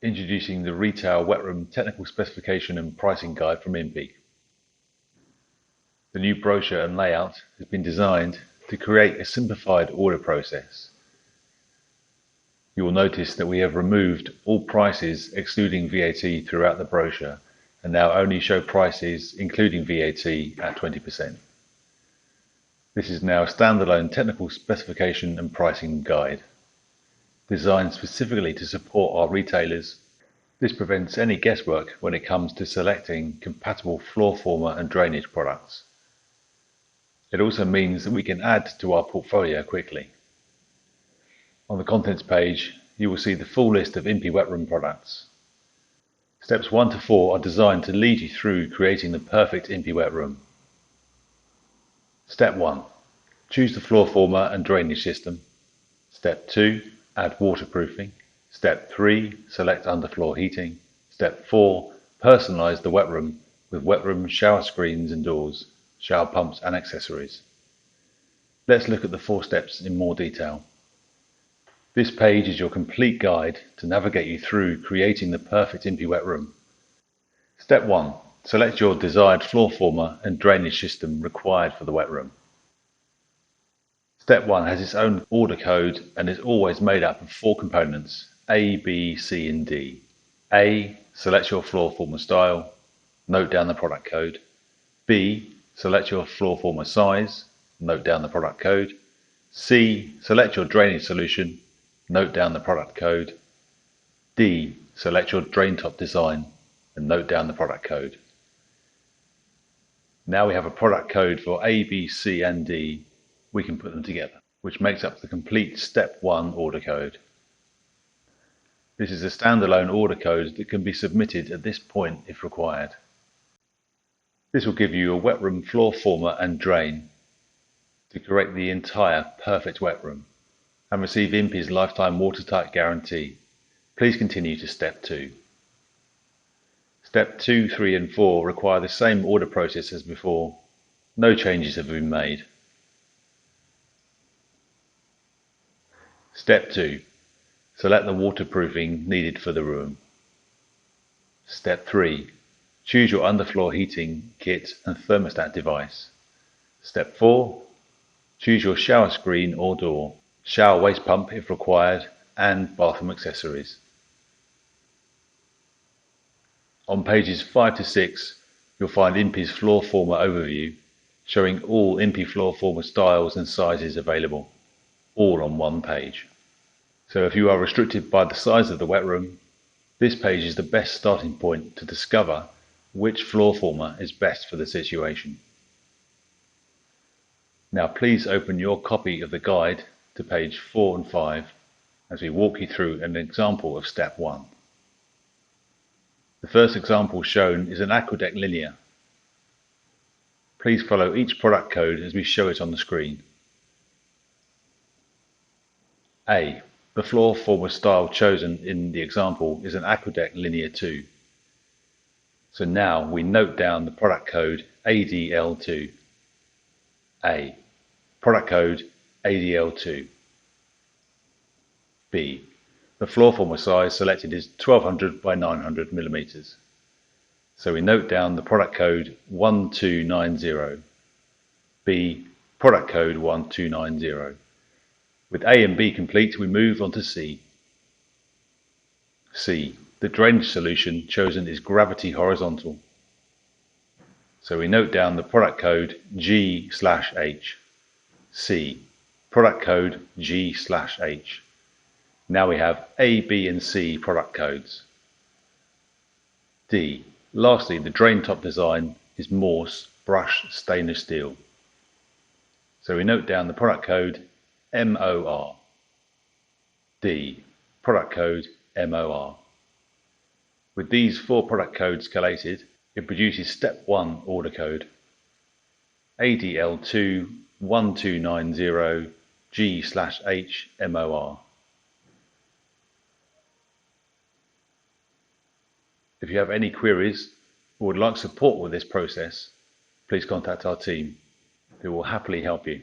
Introducing the Retail Wetroom Technical Specification and Pricing Guide from Impey. The new brochure and layout has been designed to create a simplified order process. You will notice that we have removed all prices excluding VAT throughout the brochure and now only show prices including VAT at 20%. This is now a standalone technical specification and pricing guide, designed specifically to support our retailers. This prevents any guesswork when it comes to selecting compatible floor former and drainage products. It also means that we can add to our portfolio quickly. On the contents page, you will see the full list of Impey Wetroom products. Steps 1 to 4 are designed to lead you through creating the perfect Impey Wetroom. Step 1. Choose the floor former and drainage system. Step 2. Add waterproofing. Step 3. Select underfloor heating. Step 4. Personalize the wetroom with wetroom shower screens and doors, shower pumps and accessories. Let's look at the 4 steps in more detail. This page is your complete guide to navigate you through creating the perfect Impey Wetroom. Step 1. Select your desired floor former and drainage system required for the wetroom. Step 1 has its own order code and is always made up of 4 components: A, B, C and D. A. Select your floor former style. Note down the product code. B. Select your floor former size. Note down the product code. C. Select your drainage solution. Note down the product code. D. Select your drain top design and note down the product code. Now we have a product code for A, B, C and D. We can put them together, which makes up the complete Step 1 order code. This is a standalone order code that can be submitted at this point if required. This will give you a wetroom floor former and drain to create the entire perfect wetroom and receive Impey's lifetime watertight guarantee. Please continue to Step 2. Step 2, 3 and 4 require the same order process as before. No changes have been made. Step 2. Select the waterproofing needed for the room. Step 3. Choose your underfloor heating kit and thermostat device. Step 4. Choose your shower screen or door, shower waste pump if required, and bathroom accessories. On pages 5 to 6, you'll find Impey's floor former overview, showing all Impey floor former styles and sizes available, all on one page. So if you are restricted by the size of the wetroom, this page is the best starting point to discover which floor former is best for the situation. Now please open your copy of the guide to page 4 and 5 as we walk you through an example of Step 1. The first example shown is an Aqueduct linear. Please follow each product code as we show it on the screen. A. The floor former style chosen in the example is an Aqueduct Linear 2. So now we note down the product code ADL2. A. Product code ADL2. B. The floor former size selected is 1200 by 900 millimeters. So we note down the product code 1290. B. Product code 1290. With A and B complete, we move on to C. C. The drainage solution chosen is gravity horizontal. So we note down the product code G/H. C. Product code G/H. Now we have A, B and C product codes. D. Lastly, the drain top design is Morse brushed stainless steel. So we note down the product code MOR. D. Product code MOR. With these 4 product codes collated, it produces Step 1 order code ADL2 1290 G/H MOR. If you have any queries or would like support with this process, please contact our team, who will happily help you.